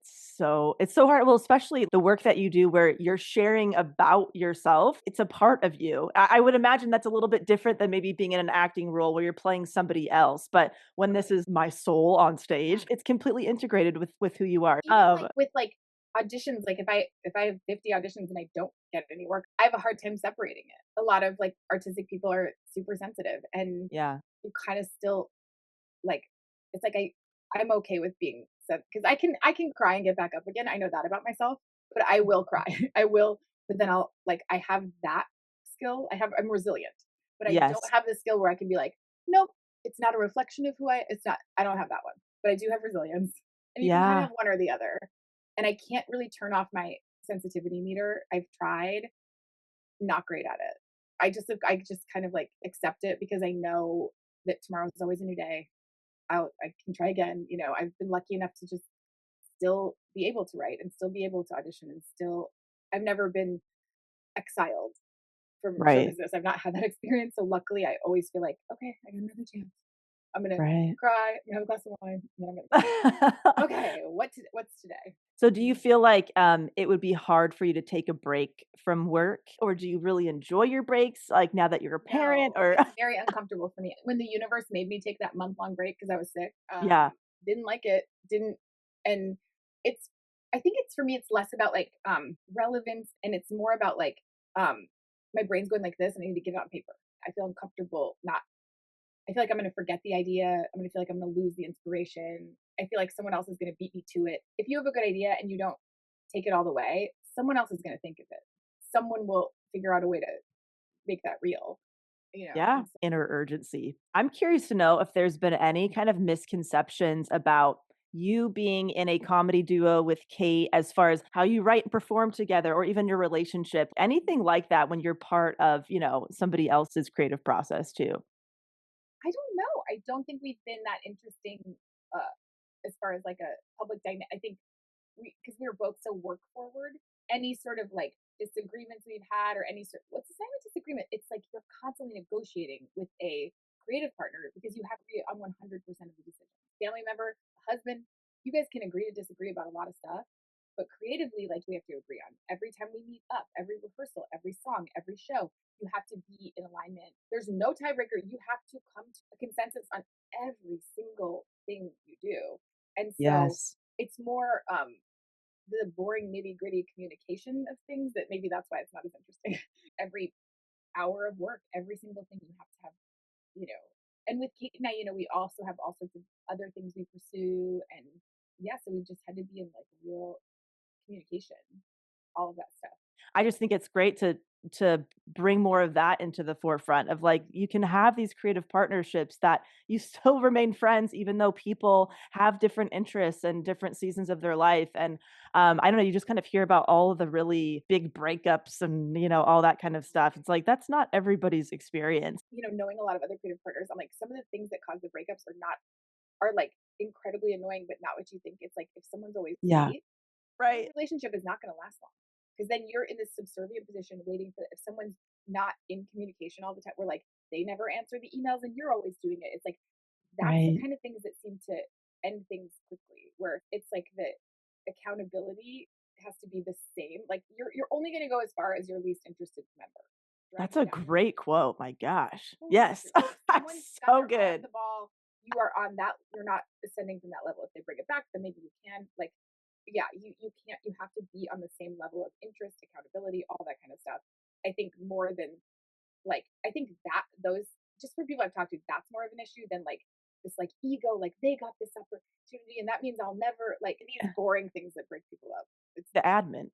it's so hard. Well, especially the work that you do where you're sharing about yourself. It's a part of you. I would imagine that's a little bit different than maybe being in an acting role where you're playing somebody else. But when this Totally. is my soul on Yeah. stage, it's completely integrated with who you are. Even like with like auditions, like if I have 50 auditions and I don't get any work, I have a hard time separating it. A lot of like artistic people are super sensitive and Yeah. you kind of still like it's like I'm okay with being said because I can cry and get back up again. I know that about myself, but I will cry. I will, but then I'll like I have that skill. I'm resilient, but I don't Yes. have the skill where I can be like, nope, it's not a reflection of who it's not. I don't have that one, but I do have resilience, and you can kind of Yeah. have one or the other. And I can't really turn off my sensitivity meter. I've tried, not great at it. I just kind of like accept it because I know that tomorrow's always a new day. I can try again. You know, I've been lucky enough to just still be able to write and still be able to audition and still I've never been exiled from show Right. business. I've not had that experience. So luckily I always feel like, okay, I got another chance. I'm gonna Right. cry, I'm gonna have a glass of wine, and then I'm gonna okay, what's today? So do you feel like, it would be hard for you to take a break from work, or do you really enjoy your breaks, like, now that you're a parent, No, or it's very uncomfortable for me. When the universe made me take that month-long break because I was sick, Yeah, didn't like it, didn't and it's I think it's for me, it's less about, like, relevance, and it's more about, like, my brain's going like this, and I need to get it on paper. I feel uncomfortable not I feel like I'm gonna forget the idea, I'm gonna feel like I'm gonna lose the inspiration. I feel like someone else is gonna beat me to it. If you have a good idea and you don't take it all the way, someone else is gonna think of it. Someone will figure out a way to make that real, yeah, and so inner urgency. I'm curious to know if there's been any kind of misconceptions about you being in a comedy duo with Kate as far as how you write and perform together or even your relationship, anything like that when you're part of, somebody else's creative process too? I don't know. I don't think we've been that interesting, uh, as far as, like, a public dynamic. I think because we were both so work forward, any sort of, like, disagreements we've had or any sort what's the same with disagreement? It's like you're constantly negotiating with a creative partner because you have to be on 100% of the decision. Family member, husband, you guys can agree to disagree about a lot of stuff, but creatively, like, we have to agree on every time we meet up, every rehearsal, every song, every show, you have to be in alignment. There's no tiebreaker. You have to come to a consensus on every single thing you do. And so Yes. it's more the boring nitty gritty communication of things that maybe that's why it's not as interesting. Every hour of work, every single thing you have to have, you know. And with Kate and I, we also have all sorts of other things we pursue, and yeah, so we've just had to be in like real communication, all of that stuff. I just think it's great to bring more of that into the forefront of like you can have these creative partnerships that you still remain friends even though people have different interests and different seasons of their life. And I don't know, you just kind of hear about all of the really big breakups and all that kind of stuff. It's like that's not everybody's experience. Knowing a lot of other creative partners, I'm like some of the things that cause the breakups are like incredibly annoying, but not what you think. It's like if someone's always Yeah. late, your Right. relationship is not going to last long because then you're in this subservient position waiting for if someone's not in communication all the time. We're like they never answer the emails and you're always doing it. It's like that's the Right. kind of things that seem to end things quickly. Where it's like the accountability has to be the same. Like you're only going to go as far as your least interested member That's drags you a down. great quote. My gosh. Totally Yes. true. If someone's got So their eye off good. the ball, you are on that. You're not ascending from that level. If they bring it back, then maybe you can. Like, yeah, you can't. You have to be on the same level of interest, accountability, all that kind of stuff. I think more than like I think that those just for people I've talked to, that's more of an issue than like this like ego, like they got this opportunity and that means I'll never like these boring things that break people up. It's The admin,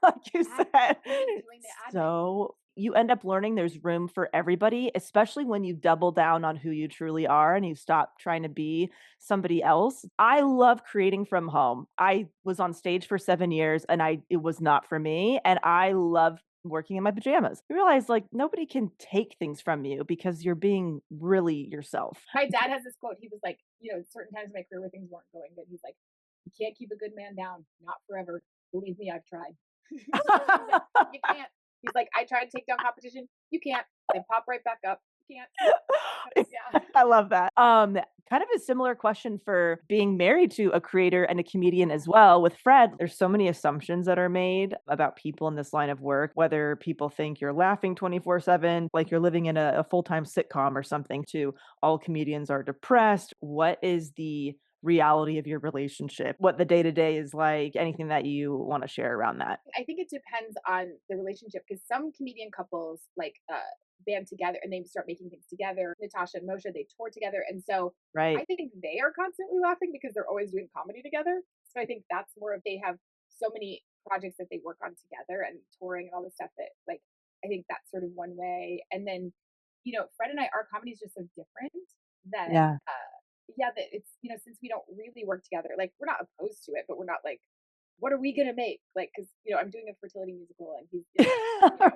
like you ad, said. even doing the admin. So you end up learning there's room for everybody, especially when you double down on who you truly are and you stop trying to be somebody else. I love creating from home. I was on stage for 7 years and it was not for me, and I love working in my pajamas. I realized like nobody can take things from you because you're being really yourself. My dad has this quote. He was like, certain times in my career where things weren't going good, he's like, "You can't keep a good man down, not forever. Believe me, I've tried." He's like, "You can't." He's like, "I tried to take down competition. You can't. They pop right back up. You can't." Yeah. I love that. Kind of a similar question for being married to a creator and a comedian as well. With Fred, there's so many assumptions that are made about people in this line of work, whether people think you're laughing 24/7, like you're living in a full-time sitcom or something, to all comedians are depressed. What is the reality of your relationship? What the day-to-day is like? Anything that you want to share around that? I think it depends on the relationship because some comedian couples band together and they start making things together. Natasha and Moshe, they tour together. And so I Right. think they are constantly laughing because they're always doing comedy together. So I think that's more of they have so many projects that they work on together and touring and all this stuff that I think that's sort of one way. And then, Fred and I, our comedy is just so different that Yeah. yeah, that it's since we don't really work together, like we're not opposed to it, but we're not like what are we gonna make? Like, because I'm doing a fertility musical, and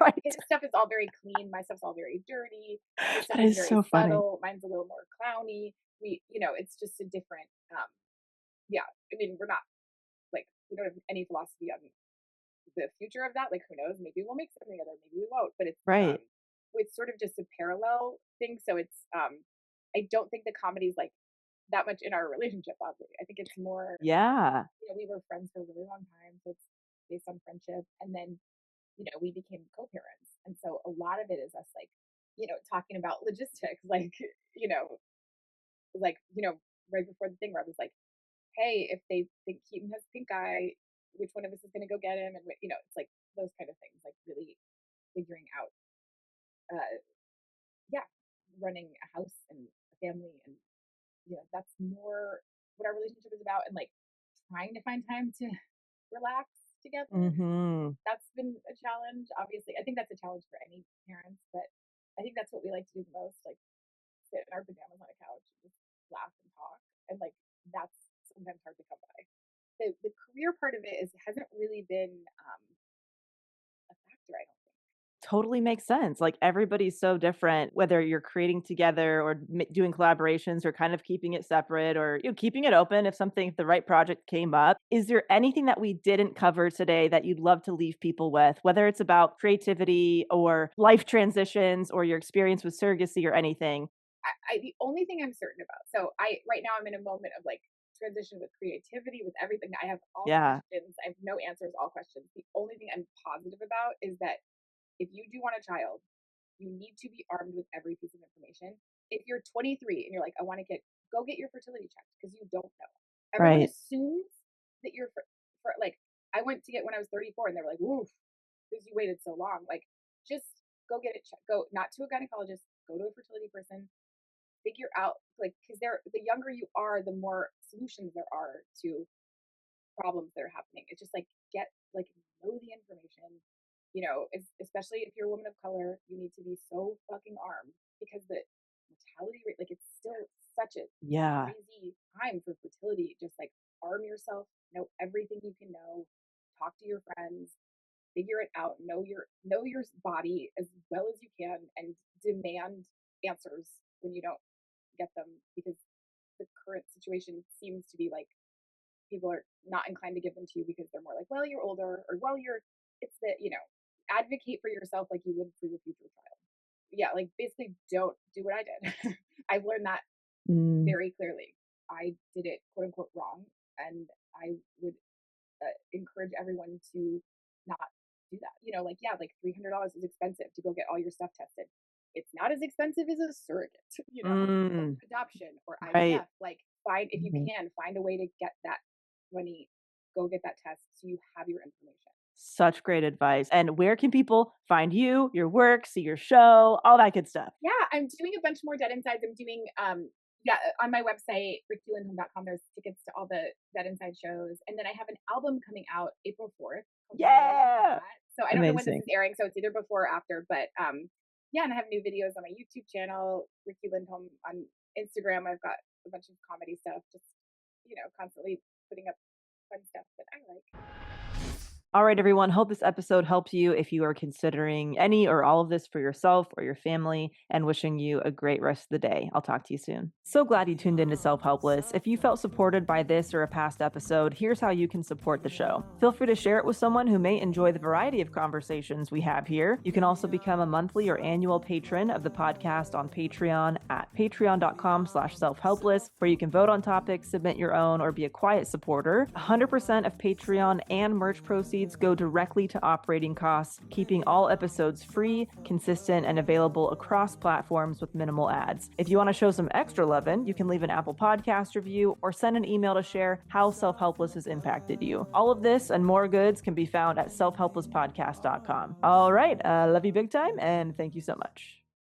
Right. his stuff is all very clean. My stuff's all very dirty. His stuff That is is very so funny. subtle. Mine's a little more clowny. It's just a different. Yeah, I mean, we're not like we don't have any philosophy on the future of that. Like, who knows? Maybe we'll make something together. Maybe we won't. But Right. it's sort of just a parallel thing. So I don't think the comedy's like that much in our relationship. Oddly, I think it's more Yeah. we were friends for a really long time, so it's based on friendship. And then, we became co-parents. And so a lot of it is us like, talking about logistics, you know, right before the thing where I was like, hey, if they think Keaton has pink eye, which one of us is gonna go get him? And it's like those kind of things, like really figuring out uh yeah, running a house and a family and that's more what our relationship is about and like trying to find time to relax together. Mhm. That's been a challenge, obviously. I think that's a challenge for any parents, but I think that's what we like to do the most, like sit in our pajamas on a couch and just laugh and talk. And like that's sometimes hard to come by. The career part of it hasn't really been a factor, I don't think. Totally makes sense. Like, everybody's so different, whether you're creating together or doing collaborations or kind of keeping it separate or, keeping it open if the right project came up. Is there anything that we didn't cover today that you'd love to leave people with, whether it's about creativity or life transitions or your experience with surrogacy or anything? The only thing I'm certain about. So I right now I'm in a moment of like transition with creativity, with everything. I have all Yeah. questions. I have no answers, all questions. The only thing I'm positive about is that if you do want a child, you need to be armed with every piece of information. If you're 23 and you're like, I want to go get your fertility checked because you don't know. Everyone Right. assumes that you're for like, I went to get when I was 34 and they were like, woof, because you waited so long. Like, just go get it checked. Go not to a gynecologist, go to a fertility person, figure out like because they're the younger you are, the more solutions there are to problems that are happening. It's just like get like know the information. Especially if you're a woman of color, you need to be so fucking armed because the mortality rate, like it's still such a Yeah. crazy time for fertility. Just like arm yourself, know everything you can know, talk to your friends, figure it out, know your body as well as you can, and demand answers when you don't get them because the current situation seems to be like people are not inclined to give them to you because they're more like, well, you're older, or well, it's that, advocate for yourself like you would for your future child. Yeah, like basically don't do what I did. I've learned that Mm. very clearly. I did it quote unquote wrong, and I would encourage everyone to not do that. Like yeah, like $300 is expensive to go get all your stuff tested. It's not as expensive as a surrogate, or Mm. adoption or Right. IVF. Like find if you Mhm. can find a way to get that money, go get that test so you have your information. Such great advice. And where can people find you, your work, see your show, all that good stuff? Yeah, I'm doing a bunch more Dead Insides. I'm doing yeah, on my website, rikilindhome.com, there's tickets to all the Dead Inside shows. And then I have an album coming out April 4th called Memorials of Yeah. That. So I don't know when this Amazing. is airing, so it's either before or after, but yeah, and I have new videos on my YouTube channel, Riki Lindhome, on Instagram. I've got a bunch of comedy stuff, just constantly putting up fun stuff that I like. All right, everyone. Hope this episode helps you if you are considering any or all of this for yourself or your family, and wishing you a great rest of the day. I'll talk to you soon. So glad you tuned into Self-Helpless. If you felt supported by this or a past episode, here's how you can support the show. Feel free to share it with someone who may enjoy the variety of conversations we have here. You can also become a monthly or annual patron of the podcast on Patreon at patreon.com/selfhelpless, where you can vote on topics, submit your own, or be a quiet supporter. 100% of Patreon and merch proceeds go directly to operating costs, keeping all episodes free, consistent, and available across platforms with minimal ads. If you want to show some extra loving, you can leave an Apple Podcast review or send an email to share how Self-Helpless has impacted you. All of this and more goods can be found at selfhelplesspodcast.com. All right, love you big time, and thank you so much.